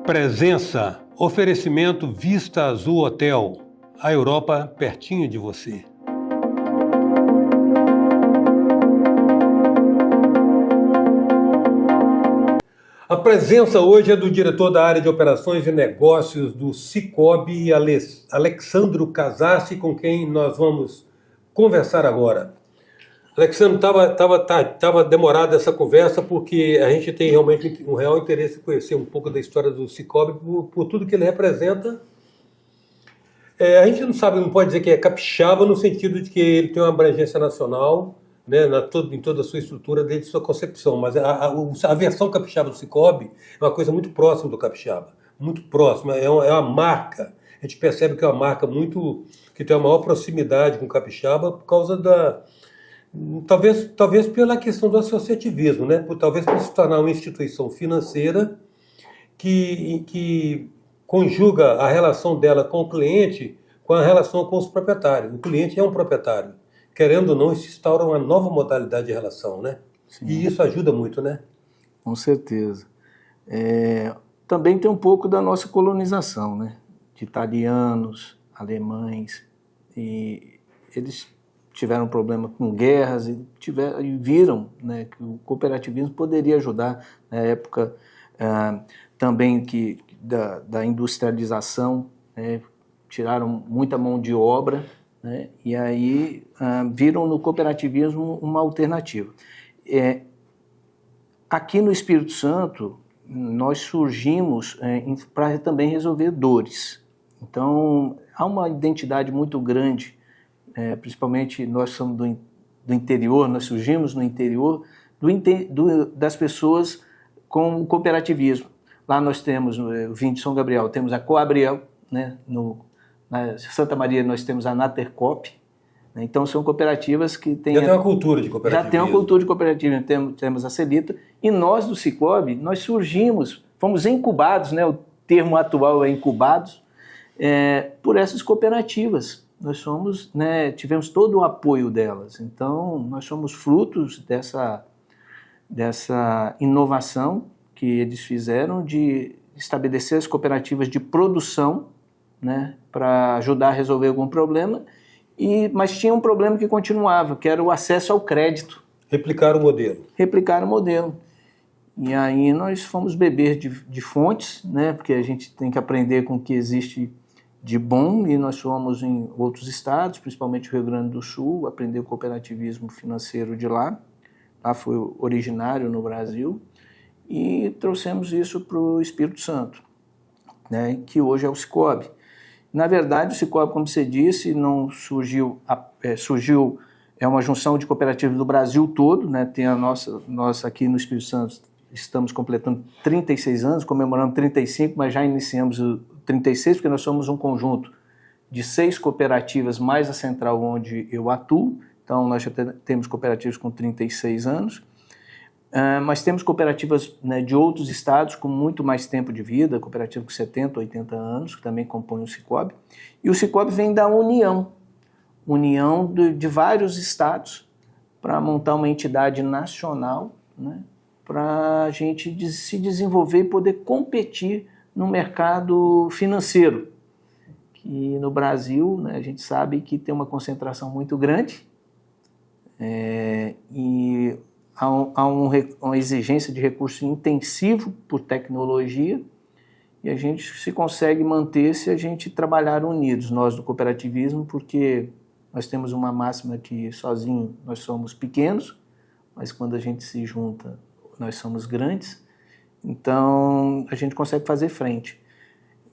Presença, oferecimento Vista Azul Hotel, a Europa pertinho de você. A presença hoje é do diretor da área de operações e negócios do Sicoob, Alexandro Casassi, com quem nós vamos conversar agora. Alexandre, estava demorada essa conversa porque a gente tem realmente um real interesse em conhecer um pouco da história do Sicoob por tudo que ele representa. A gente não pode dizer que é capixaba no sentido de que ele tem uma abrangência nacional, né, em toda a sua estrutura desde sua concepção, mas a versão capixaba do Sicoob é uma coisa muito próxima do capixaba, muito próxima, é uma marca. A gente percebe que é uma marca que tem uma maior proximidade com o capixaba por causa talvez pela questão do associativismo, né? Talvez por se tornar uma instituição financeira que conjuga a relação dela com o cliente com a relação com os proprietários. O cliente é um proprietário. Querendo ou não, isso instaura uma nova modalidade de relação, né? Sim. E isso ajuda muito, né? Com certeza. Também tem um pouco da nossa colonização, né? De italianos, alemães, e eles tiveram problema com guerras e viram, né, que o cooperativismo poderia ajudar na época também da industrialização, né, tiraram muita mão de obra, né, e aí viram no cooperativismo uma alternativa. Aqui no Espírito Santo, nós surgimos para também resolver dores. Então, há uma identidade muito grande. Principalmente nós somos do interior, nós surgimos no interior das pessoas com o cooperativismo. Lá nós temos, no Vinho de São Gabriel, temos a Coabriel, né? Na Santa Maria nós temos a Natercoop, né? Então são cooperativas que têm... Já tem uma cultura de cooperativismo. Já tem uma cultura de cooperativismo, temos a Celita, e nós do Sicoob, nós surgimos, fomos incubados, né? O termo atual é incubados, por essas cooperativas. Nós somos, né, tivemos todo o apoio delas, então nós somos frutos dessa inovação que eles fizeram de estabelecer as cooperativas de produção, né, para ajudar a resolver algum problema, mas tinha um problema que continuava, que era o acesso ao crédito. Replicar o modelo. Replicar o modelo. E aí nós fomos beber de fontes, né, porque a gente tem que aprender com o que existe de bom, e nós fomos em outros estados, principalmente o Rio Grande do Sul, aprender o cooperativismo financeiro de lá. Lá foi originário no Brasil, e trouxemos isso para o Espírito Santo, né, que hoje é o Sicoob. Na verdade, o Sicoob, como você disse, não surgiu, é uma junção de cooperativas do Brasil todo, né, tem nós aqui no Espírito Santo estamos completando 36 anos, comemorando 35, mas já iniciamos o 36, porque nós somos um conjunto de 6 cooperativas, mais a central onde eu atuo. Então, nós já temos cooperativas com 36 anos, mas temos cooperativas, né, de outros estados com muito mais tempo de vida, cooperativas com 70, 80 anos, que também compõem o Sicoob. E o Sicoob vem da união de vários estados para montar uma entidade nacional, né, para a gente se desenvolver e poder competir no mercado financeiro, que no Brasil, né, a gente sabe que tem uma concentração muito grande, e há uma exigência de recurso intensivo por tecnologia, e a gente se consegue manter se a gente trabalhar unidos, nós do cooperativismo, porque nós temos uma máxima que sozinho nós somos pequenos, mas quando a gente se junta, nós somos grandes. Então, a gente consegue fazer frente.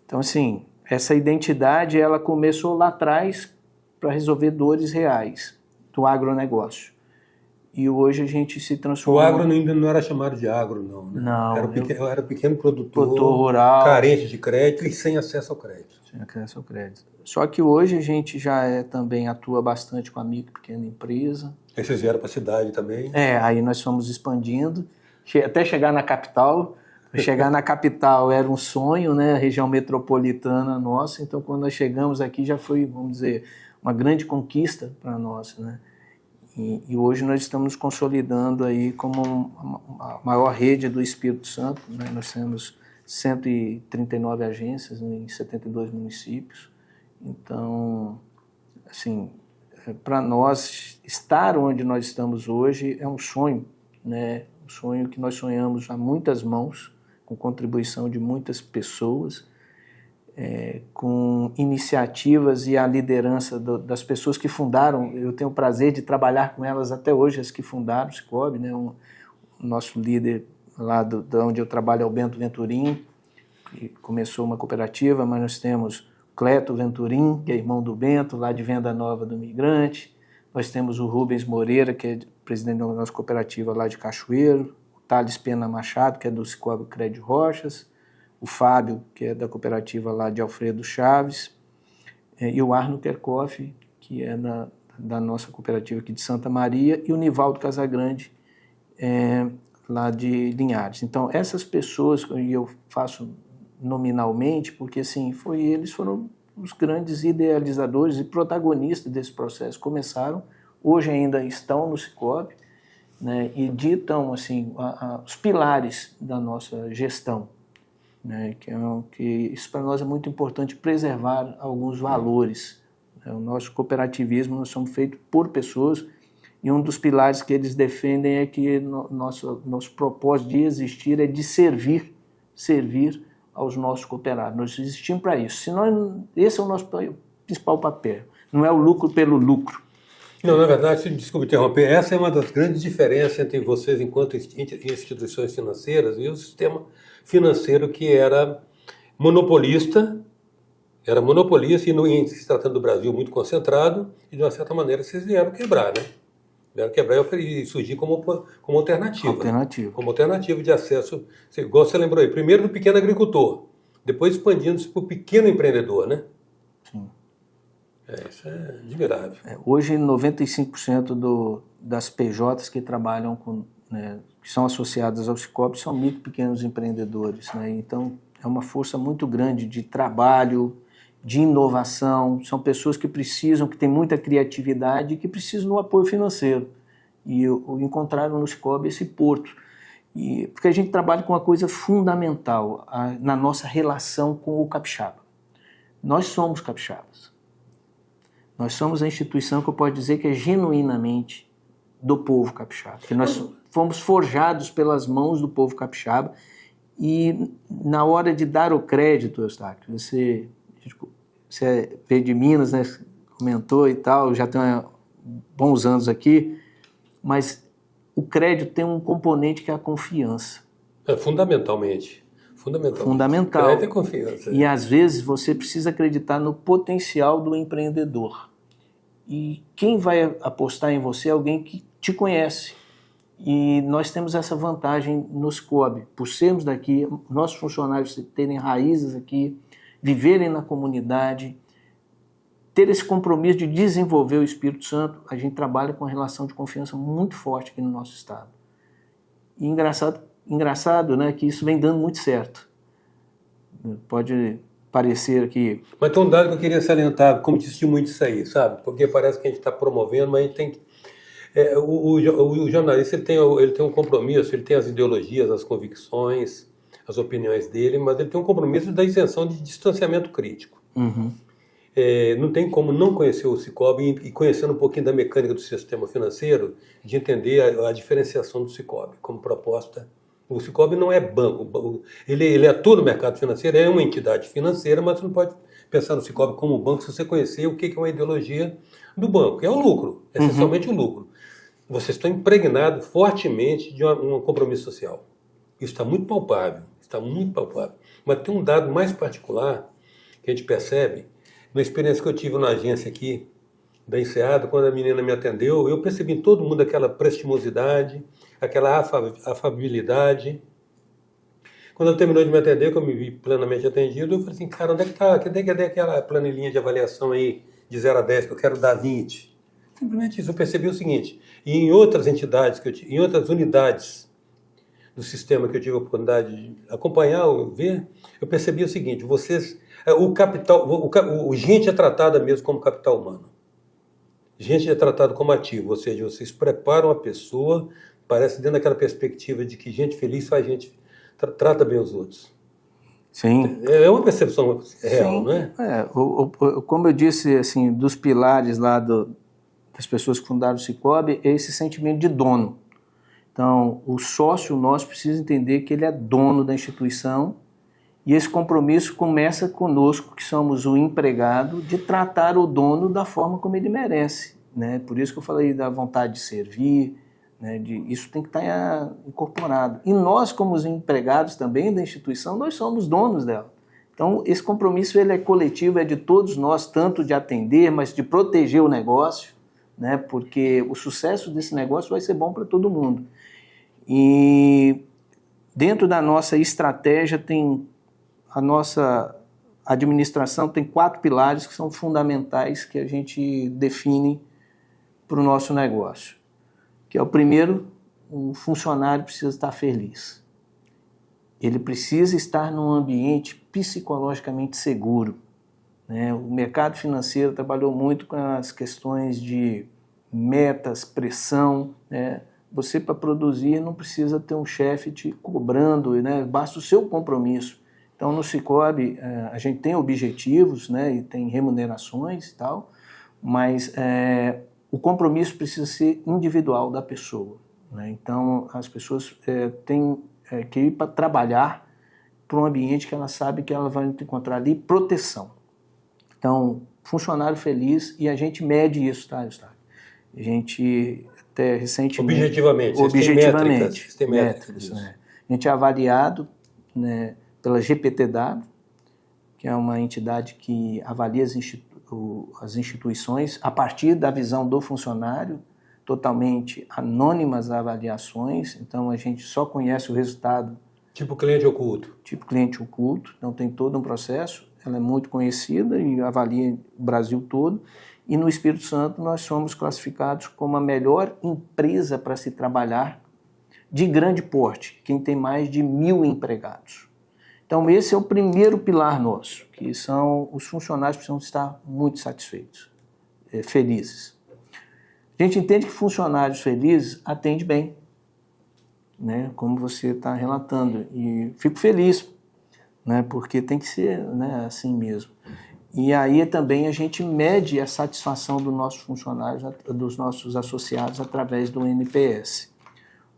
Então, assim, essa identidade, ela começou lá atrás para resolver dores reais do agronegócio. E hoje a gente se transformou... O agro ainda não era chamado de agro, não, né? Não. Era pequeno produtor rural, carente de crédito e sem acesso ao crédito. Sem acesso ao crédito. Só que hoje a gente já também atua bastante com a micro e pequena empresa. Aí vocês vieram para a cidade também? Aí nós fomos expandindo, até chegar na capital. Chegar na capital era um sonho, né? A região metropolitana nossa. Então, quando nós chegamos aqui, já foi, vamos dizer, uma grande conquista para nós, né? E hoje nós estamos nos consolidando aí como a maior rede do Espírito Santo, né? Nós temos 139 agências em 72 municípios. Então, assim, para nós, estar onde nós estamos hoje é um sonho, né? Um sonho que nós sonhamos a muitas mãos, com contribuição de muitas pessoas, com iniciativas e a liderança das pessoas que fundaram. Eu tenho o prazer de trabalhar com elas até hoje, as que fundaram o Cicobi, né? O nosso líder lá de onde eu trabalho é o Bento Venturim, que começou uma cooperativa, mas nós temos Cleto Venturim, que é irmão do Bento, lá de Venda Nova do Migrante. Nós temos o Rubens Moreira, que é presidente da nossa cooperativa lá de Cachoeiro, o Thales Pena Machado, que é do Cicobi Crédito Rochas, o Fábio, que é da cooperativa lá de Alfredo Chaves, e o Arno Kerkhoff, que é da nossa cooperativa aqui de Santa Maria, e o Nivaldo Casagrande, lá de Linhares. Então, essas pessoas, e eu faço nominalmente, porque assim, eles foram os grandes idealizadores e protagonistas desse processo. Começaram, hoje ainda estão no Cicobi, né, e ditam assim, os pilares da nossa gestão, né, que isso para nós é muito importante, preservar alguns valores. Né. O nosso cooperativismo, nós somos feitos por pessoas, e um dos pilares que eles defendem é que nosso propósito de existir é de servir aos nossos cooperados. Nós existimos para isso. Esse é o nosso principal papel. Não é o lucro pelo lucro. Não, na verdade, desculpe interromper, essa é uma das grandes diferenças entre vocês enquanto instituições financeiras e o sistema financeiro que era monopolista e se tratando do Brasil muito concentrado, e de uma certa maneira vocês vieram quebrar, né? Vieram quebrar e surgir como alternativa. Como alternativa de acesso, igual você lembrou aí, primeiro do pequeno agricultor, depois expandindo-se para o pequeno empreendedor, né? Sim. Isso é admirável. Hoje, 95% das PJs que trabalham que são associadas ao Cicobi são micro e pequenos empreendedores, né? Então, é uma força muito grande de trabalho, de inovação, são pessoas que têm muita criatividade e que precisam do apoio financeiro. E encontraram no Cicobi esse porto. Porque a gente trabalha com uma coisa fundamental na nossa relação com o capixaba. Nós somos capixabas. Nós somos a instituição que eu posso dizer que é genuinamente do povo capixaba. Que nós fomos forjados pelas mãos do povo capixaba e na hora de dar o crédito, Eustáquio, você veio de Minas, né, comentou e tal, já tem bons anos aqui, mas o crédito tem um componente que é a confiança. Fundamentalmente. Fundamental. Crédito é confiança. E às vezes você precisa acreditar no potencial do empreendedor. E quem vai apostar em você é alguém que te conhece. E nós temos essa vantagem no Cicobi, por sermos daqui, nossos funcionários terem raízes aqui, viverem na comunidade, ter esse compromisso de desenvolver o Espírito Santo. A gente trabalha com uma relação de confiança muito forte aqui no nosso estado. E engraçado, né, que isso vem dando muito certo. Pode parecer que... Mas tem um dado que eu queria salientar como testemunho disso aí, sabe? Porque parece que a gente está promovendo, mas a gente tem que... o jornalista ele tem um compromisso, ele tem as ideologias, as convicções, as opiniões dele, mas ele tem um compromisso da isenção de distanciamento crítico. Uhum. Não tem como não conhecer o Cicobi e conhecendo um pouquinho da mecânica do sistema financeiro, de entender a diferenciação do Cicobi como proposta. O Cicobi não é banco, ele atua no mercado financeiro, é uma entidade financeira, mas você não pode pensar no Cicobi como banco se você conhecer o que é uma ideologia do banco, que é o lucro, essencialmente o lucro. Vocês estão impregnados fortemente de um compromisso social. Isso está muito palpável, Mas tem um dado mais particular que a gente percebe, na experiência que eu tive na agência aqui, da Enseada, quando a menina me atendeu, eu percebi em todo mundo aquela prestimosidade, aquela afabilidade. Quando ela terminou de me atender, que eu me vi plenamente atendido, eu falei assim, cara, onde é que está? Cadê aquela planilhinha de avaliação aí de 0 a 10, que eu quero dar 20? Simplesmente isso, eu percebi o seguinte, e em outras entidades, em outras unidades do sistema que eu tive a oportunidade de acompanhar, ver, eu percebi o seguinte, o gente é tratada mesmo como capital humano. Gente é tratado como ativo, ou seja, vocês preparam a pessoa, parece dentro daquela perspectiva de que gente feliz faz gente, trata bem os outros. Sim. É uma percepção real, Sim. não é? Como eu disse, assim, dos pilares lá das pessoas que fundaram o Sicoob, é esse sentimento de dono. Então, o sócio nosso precisa entender que ele é dono da instituição e esse compromisso começa conosco, que somos o empregado, de tratar o dono da forma como ele merece, né? Por isso que eu falei da vontade de servir, né? Isso tem que estar incorporado. E nós, como os empregados também da instituição, nós somos donos dela. Então, esse compromisso ele é coletivo, é de todos nós, tanto de atender, mas de proteger o negócio, né? Porque o sucesso desse negócio vai ser bom para todo mundo. E dentro da nossa estratégia a nossa administração tem 4 pilares que são fundamentais que a gente define para o nosso negócio. Que é o primeiro, o funcionário precisa estar feliz. Ele precisa estar num ambiente psicologicamente seguro, né? O mercado financeiro trabalhou muito com as questões de metas, pressão, né? Você, para produzir, não precisa ter um chefe te cobrando, né? Basta o seu compromisso. Então, no Sicoob, a gente tem objetivos, né, e tem remunerações e tal, mas o compromisso precisa ser individual da pessoa, né? Então, as pessoas têm que ir para trabalhar para um ambiente que ela sabe que ela vai encontrar ali proteção. Então, funcionário feliz, e a gente mede isso, tá, Gustavo? A gente até recentemente... Objetivamente. Tem métricas, né? A gente é avaliado, né, pela GPTW, que é uma entidade que avalia as instituições a partir da visão do funcionário, totalmente anônimas avaliações, então a gente só conhece o resultado. Tipo cliente oculto. Tipo cliente oculto, então tem todo um processo, ela é muito conhecida e avalia o Brasil todo, e no Espírito Santo nós somos classificados como a melhor empresa para se trabalhar de grande porte, quem tem mais de 1.000 empregados. Então, esse é o primeiro pilar nosso, que são os funcionários precisam estar muito satisfeitos, felizes. A gente entende que funcionários felizes atendem bem, né, como você está relatando, e fico feliz, né, porque tem que ser, né, assim mesmo. E aí também a gente mede a satisfação dos nossos funcionários, dos nossos associados, através do NPS.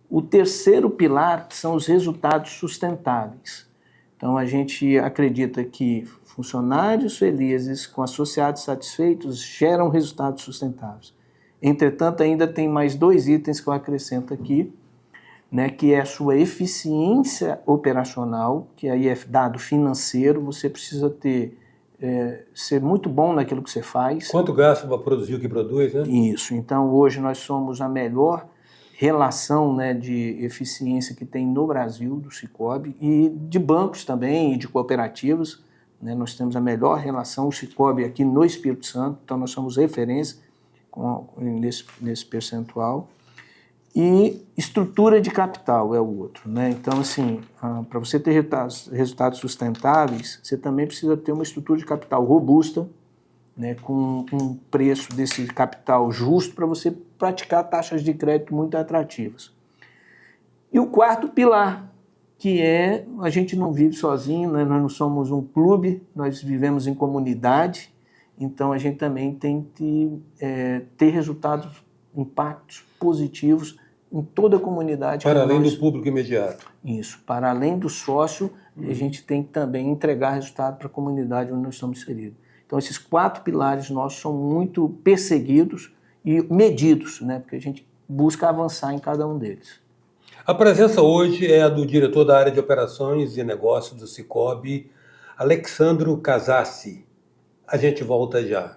O terceiro pilar são os resultados sustentáveis. Então, a gente acredita que funcionários felizes com associados satisfeitos geram resultados sustentáveis. Entretanto, ainda tem mais 2 itens que eu acrescento aqui, né, que é a sua eficiência operacional, que aí é dado financeiro, você precisa ser muito bom naquilo que você faz. Quanto gasta para produzir o que produz, né? Isso. Então, hoje nós somos a melhor relação, né, de eficiência que tem no Brasil, do Sicoob, e de bancos também, e de cooperativas, né, nós temos a melhor relação, o Sicoob aqui no Espírito Santo, então nós somos referência nesse percentual. E estrutura de capital é o outro, né? Então, assim, para você ter resultados sustentáveis, você também precisa ter uma estrutura de capital robusta, né, com um preço desse capital justo para você praticar taxas de crédito muito atrativas. E o quarto pilar, que é a gente não vive sozinho, né, nós não somos um clube, nós vivemos em comunidade, então a gente também tem que ter resultados, impactos positivos em toda a comunidade. Para além do público imediato. Isso, para além do sócio, a gente tem que também entregar resultado para a comunidade onde nós estamos inseridos. Então, esses 4 pilares nossos são muito perseguidos e medidos, né? Porque a gente busca avançar em cada um deles. A presença hoje é a do diretor da área de operações e negócios do Sicoob, Alexandro Casassi. A gente volta já.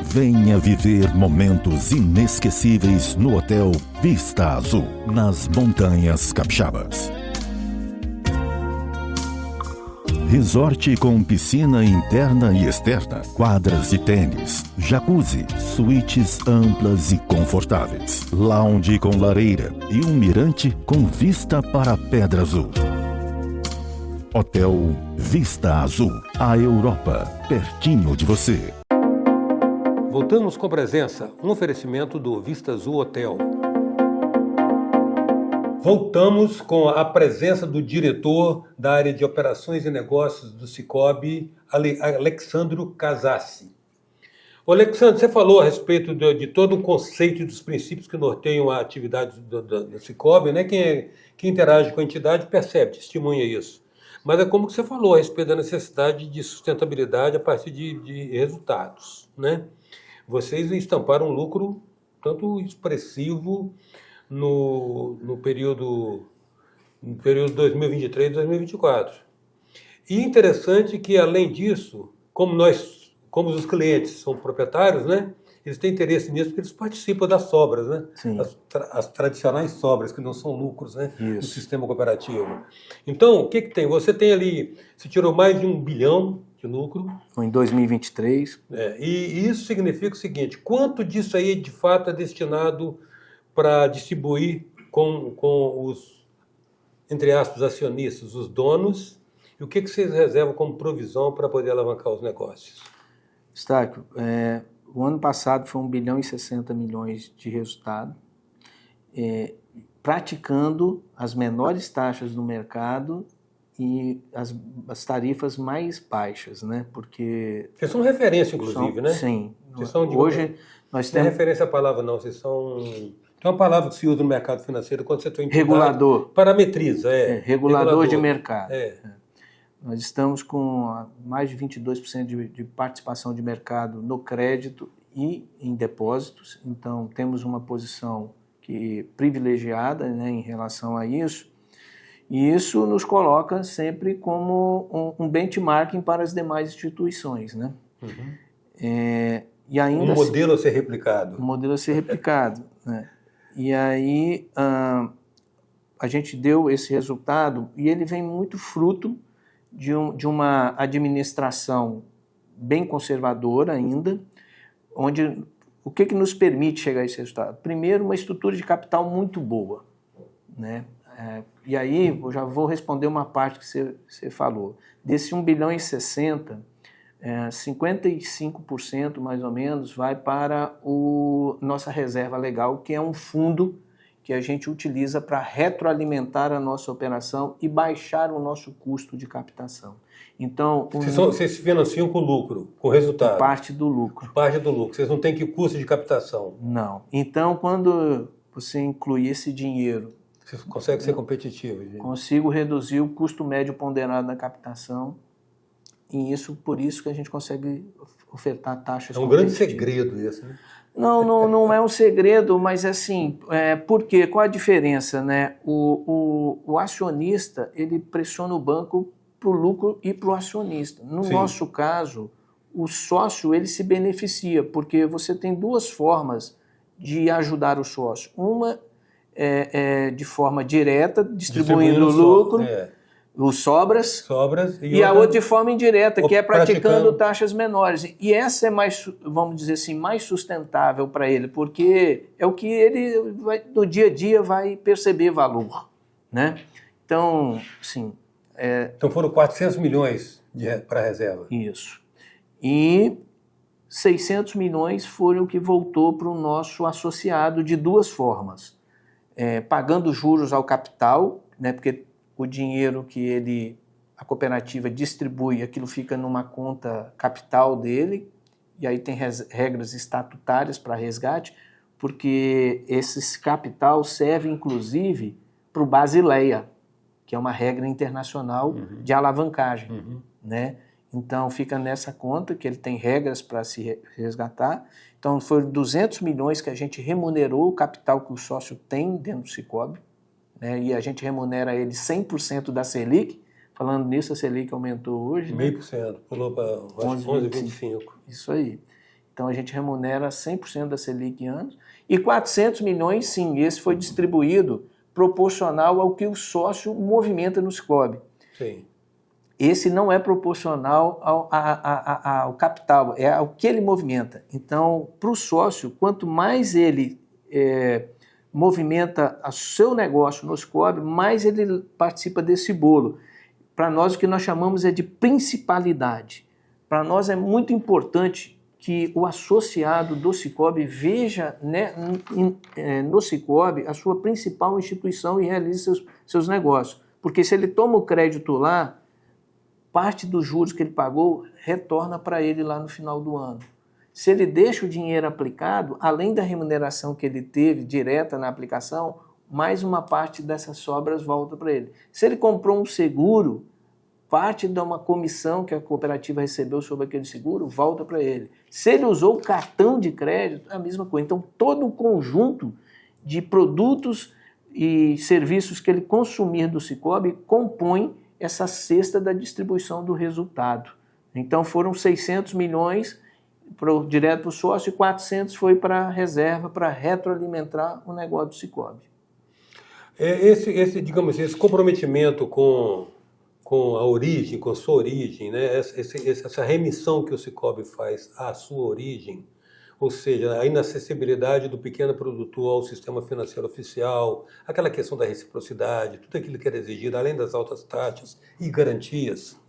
Venha viver momentos inesquecíveis no Hotel Vista Azul, nas Montanhas Capixabas. Resort com piscina interna e externa, quadras de tênis, jacuzzi, suítes amplas e confortáveis, lounge com lareira e um mirante com vista para a Pedra Azul. Hotel Vista Azul, a Europa, pertinho de você. Voltamos com a presença, um oferecimento do Vista Azul Hotel. Voltamos com a presença do diretor da área de operações e negócios do Sicoob, Alexsandro Casassi. Ô Alexandro, você falou a respeito de todo o conceito e dos princípios que norteiam a atividade do Sicoob, né? Quem interage com a entidade percebe, testemunha isso. Mas é como que você falou a respeito da necessidade de sustentabilidade a partir de resultados, né? Vocês estamparam um lucro tanto expressivo no período 2023 e 2024. E interessante que, além disso, como os clientes são proprietários, né, eles têm interesse nisso porque eles participam das sobras, né? As tradicionais sobras, que não são lucros, né, no sistema cooperativo. Então, o que tem? Você tem ali, você tirou mais de 1 bilhão de lucro. Em 2023. E isso significa o seguinte, quanto disso aí, de fato, é destinado para distribuir com os, entre aspas, acionistas, os donos, e o que vocês reservam como provisão para poder alavancar os negócios? Eustáquio, o ano passado foi 1 bilhão e 60 milhões de resultado, praticando as menores taxas do mercado e as tarifas mais baixas, né? Porque... Vocês são referência, inclusive, né? Sim. Hoje nós temos... Não é referência a palavra, não. Vocês são... Tem uma palavra que se usa no mercado financeiro quando você tem... Regulador. Parametriza, regulador de mercado. Nós estamos com mais de 22% de participação de mercado no crédito e em depósitos. Então, temos uma posição privilegiada, né, em relação a isso. E isso nos coloca sempre como um benchmarking para as demais instituições, né? E ainda modelo a ser replicado. Um modelo a ser replicado, né? E aí a gente deu esse resultado e ele vem muito fruto de uma administração bem conservadora ainda, onde o que nos permite chegar a esse resultado? Primeiro, uma estrutura de capital muito boa, né? E aí eu já vou responder uma parte que você falou. Desse 1 bilhão e 60, 55% mais ou menos vai para nossa reserva legal, que é um fundo que a gente utiliza para retroalimentar a nossa operação e baixar o nosso custo de captação. Então, vocês se financiam com lucro, com resultado? Parte do lucro. Parte do lucro. Vocês não têm que custo de captação? Não. Então, quando você inclui esse dinheiro... Você consegue ser competitivo, gente? Consigo reduzir o custo médio ponderado da captação e por isso que a gente consegue ofertar taxas competitivas. É um grande segredo isso, né? Não é um segredo, mas assim, por quê? Qual a diferença, né? O acionista, ele pressiona o banco para o lucro e para o acionista. No nosso caso, o sócio, ele se beneficia, porque você tem duas formas de ajudar o sócio. Uma é de forma direta, distribuindo o lucro, os sobras e a outra de forma indireta, que é praticando taxas menores. E essa é mais, vamos dizer assim, mais sustentável para ele, porque é o que ele no dia a dia vai perceber valor, né? Então, sim. Então foram 400 milhões para a reserva. Isso. E 600 milhões foram o que voltou para o nosso associado de duas formas. Pagando juros ao capital, né? Porque o dinheiro que a cooperativa distribui, aquilo fica numa conta capital dele, e aí tem regras estatutárias para resgate, porque esse capital serve, inclusive, para o Basileia, que é uma regra internacional de alavancagem, né? Então, fica nessa conta que ele tem regras para se resgatar. Então, foram 200 milhões que a gente remunerou o capital que o sócio tem dentro do Sicoob, né? E a gente remunera ele 100% da Selic. Falando nisso, a Selic aumentou hoje. 0,5%, pulou para 11,25%. Isso aí. Então, a gente remunera 100% da Selic em anos. E 400 milhões, sim, esse foi distribuído proporcional ao que o sócio movimenta no Sicoob. Sim. Esse não é proporcional ao capital, é ao que ele movimenta. Então, para o sócio, quanto mais ele movimenta o seu negócio no Sicoob, mais ele participa desse bolo. Para nós, o que nós chamamos de principalidade. Para nós é muito importante que o associado do Sicoob veja, né, no Sicoob a sua principal instituição e realize seus negócios. Porque se ele toma o crédito lá, parte dos juros que ele pagou retorna para ele lá no final do ano. Se ele deixa o dinheiro aplicado, além da remuneração que ele teve direta na aplicação, mais uma parte dessas sobras volta para ele. Se ele comprou um seguro, parte de uma comissão que a cooperativa recebeu sobre aquele seguro volta para ele. Se ele usou o cartão de crédito, é a mesma coisa. Então, todo o conjunto de produtos e serviços que ele consumir do Sicoob compõe essa cesta da distribuição do resultado. Então, foram 600 milhões direto para o sócio e 400 foi para a reserva, para retroalimentar o negócio do Sicoob. Esse comprometimento com a origem, com a sua origem, né? Essa remissão que o Sicoob faz à sua origem, ou seja, a inacessibilidade do pequeno produtor ao sistema financeiro oficial, aquela questão da reciprocidade, tudo aquilo que era exigido, além das altas taxas e garantias,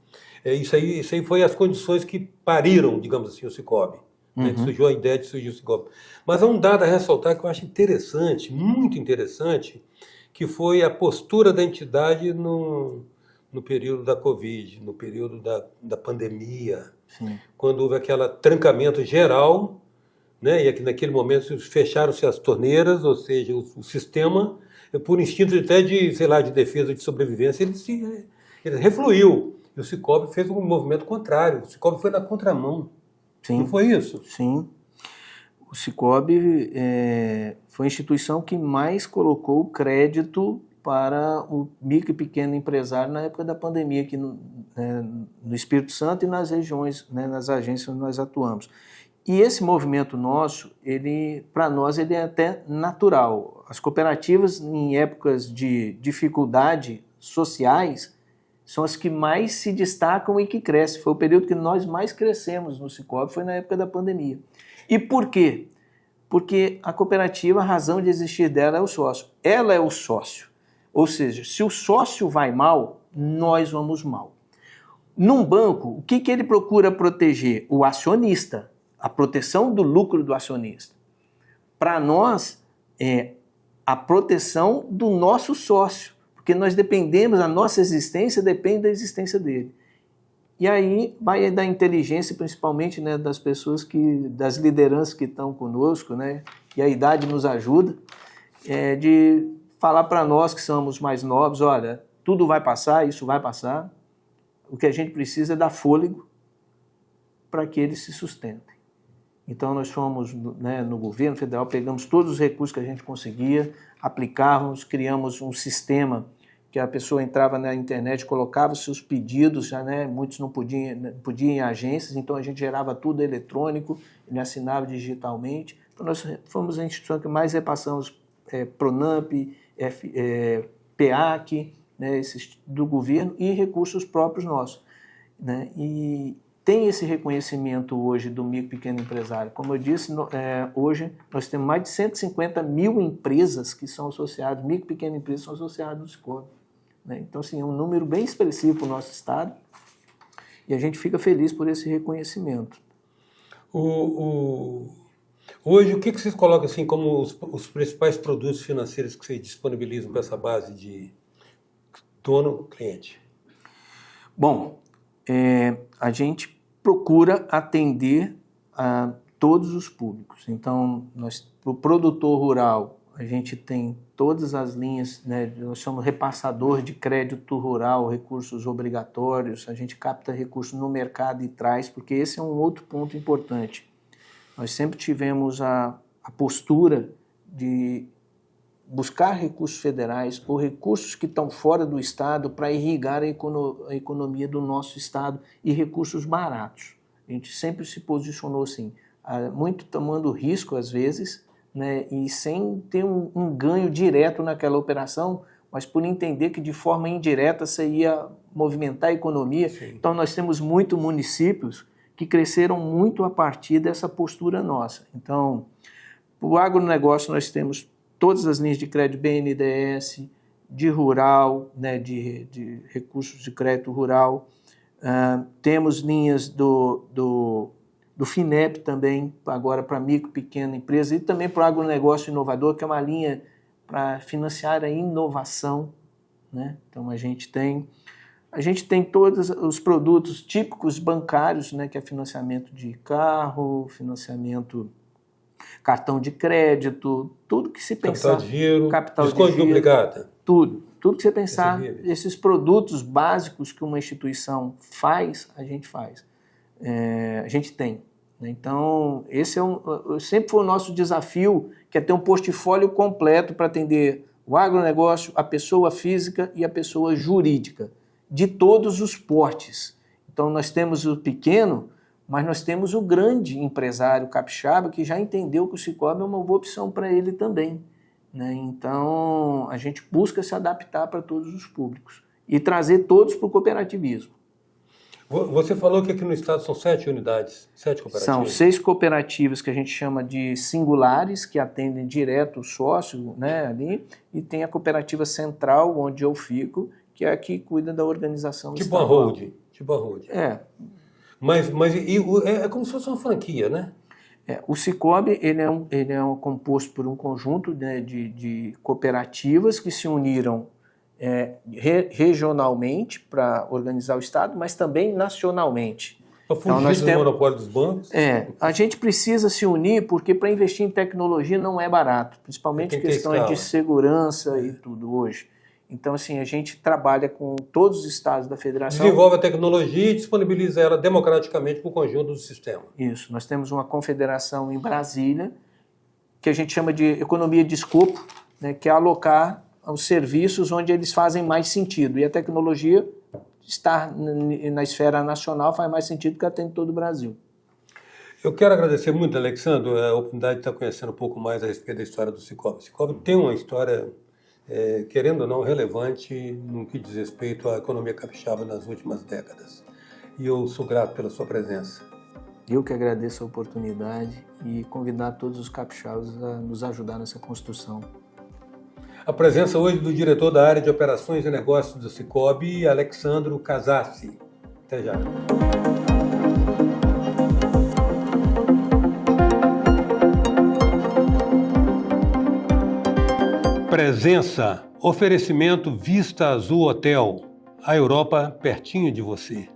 isso aí foi as condições que pariram, digamos assim, o Sicoob. Né? Surgiu a ideia de surgir o Sicoob. Mas há um dado a ressaltar que eu acho interessante, muito interessante, que foi a postura da entidade no período da Covid, no período da pandemia, Sim. Quando houve aquele trancamento geral, né, e naquele momento fecharam-se as torneiras, ou seja, o sistema, por instinto até de defesa, de sobrevivência, ele refluiu. E o Sicoob fez um movimento contrário, o Sicoob foi na contramão. Sim. Não foi isso? Sim. O Sicoob foi a instituição que mais colocou crédito para o micro e pequeno empresário na época da pandemia aqui no Espírito Santo e nas regiões, né, nas agências onde nós atuamos. E esse movimento nosso, para nós, ele é até natural. As cooperativas, em épocas de dificuldade sociais, são as que mais se destacam e que crescem. Foi o período que nós mais crescemos no Sicoob, foi na época da pandemia. E por quê? Porque a cooperativa, a razão de existir dela é o sócio. Ela é o sócio. Ou seja, se o sócio vai mal, nós vamos mal. Num banco, o que ele procura proteger? O acionista, a proteção do lucro do acionista. Para nós, é a proteção do nosso sócio, porque nós dependemos, a nossa existência depende da existência dele. E aí vai da inteligência, principalmente, né, das pessoas, das lideranças que estão conosco, né, e a idade nos ajuda, de falar para nós que somos mais novos, olha, tudo vai passar, isso vai passar, o que a gente precisa é dar fôlego para que eles se sustentem. Então nós fomos, né, no governo federal, pegamos todos os recursos que a gente conseguia, aplicávamos, criamos um sistema que a pessoa entrava na internet, colocava os seus pedidos, já, né, muitos não podiam ir em agências, então a gente gerava tudo eletrônico, ele assinava digitalmente. Então nós fomos a instituição que mais repassamos Pronamp, PEAC, né, do governo e recursos próprios nossos. Né? E tem esse reconhecimento hoje do micro e pequeno empresário. Como eu disse, hoje nós temos mais de 150 mil empresas que são associadas, micro e pequeno empresas são associadas ao Sicoob. Né? Então, assim, é um número bem expressivo para o nosso estado e a gente fica feliz por esse reconhecimento. Hoje, o que vocês colocam assim, como os principais produtos financeiros que vocês disponibilizam para essa base de dono-cliente? Bom, a gente procura atender a todos os públicos. Então, para o produtor rural, a gente tem todas as linhas, né, nós somos repassador de crédito rural, recursos obrigatórios, a gente capta recursos no mercado e traz, porque esse é um outro ponto importante. Nós sempre tivemos a postura de buscar recursos federais ou recursos que estão fora do Estado para irrigar a economia do nosso Estado e recursos baratos. A gente sempre se posicionou assim, muito tomando risco às vezes, né, e sem ter um ganho direto naquela operação, mas por entender que de forma indireta você ia movimentar a economia. Sim. Então nós temos muitos municípios que cresceram muito a partir dessa postura nossa. Então, para o agronegócio nós temos todas as linhas de crédito BNDES, de rural, né, de recursos de crédito rural, temos linhas do FINEP também, agora para micro, pequena empresa, e também para o agronegócio inovador, que é uma linha para financiar a inovação, né? Então a gente tem todos os produtos típicos bancários, né, que é financiamento de carro, financiamento, cartão de crédito, tudo que se pensar. Capital de giro, capital desconto de giro, duplicado. Tudo que você pensar, esses produtos básicos que uma instituição faz, a gente faz. A gente tem. Então, esse sempre foi o nosso desafio, que é ter um portfólio completo para atender o agronegócio, a pessoa física e a pessoa jurídica, de todos os portes. Então, nós temos o pequeno, mas nós temos o grande empresário capixaba que já entendeu que o Sicoob é uma boa opção para ele também, né? Então, a gente busca se adaptar para todos os públicos e trazer todos para o cooperativismo. Você falou que aqui no estado são 7 unidades, 7 cooperativas. São 6 cooperativas que a gente chama de singulares, que atendem direto o sócio, né, ali, e tem a cooperativa central, onde eu fico, que é a que cuida da organização tipo a holding. Tipo a holding. Mas é como se fosse uma franquia, né? O Sicoob ele é composto por um conjunto, né, de cooperativas que se uniram regionalmente para organizar o Estado, mas também nacionalmente. Para fugir do monopólio dos bancos? A gente precisa se unir porque para investir em tecnologia não é barato, principalmente questões de segurança e tudo hoje. Então, assim, a gente trabalha com todos os estados da federação. Desenvolve a tecnologia e disponibiliza ela democraticamente para o conjunto do sistema. Isso. Nós temos uma confederação em Brasília, que a gente chama de economia de escopo, né, que é alocar os serviços onde eles fazem mais sentido. E a tecnologia estar na esfera nacional faz mais sentido que atende todo o Brasil. Eu quero agradecer muito, Alexandro, a oportunidade de estar conhecendo um pouco mais a respeito da história do Sicoob. O Sicoob tem uma história, querendo ou não, relevante no que diz respeito à economia capixaba nas últimas décadas. E eu sou grato pela sua presença. Eu que agradeço a oportunidade e convidar todos os capixabas a nos ajudar nessa construção. A presença hoje do diretor da área de operações e negócios do Sicoob, Alexandro Casassi. Até já. Presença, oferecimento Vista Azul Hotel, a Europa pertinho de você.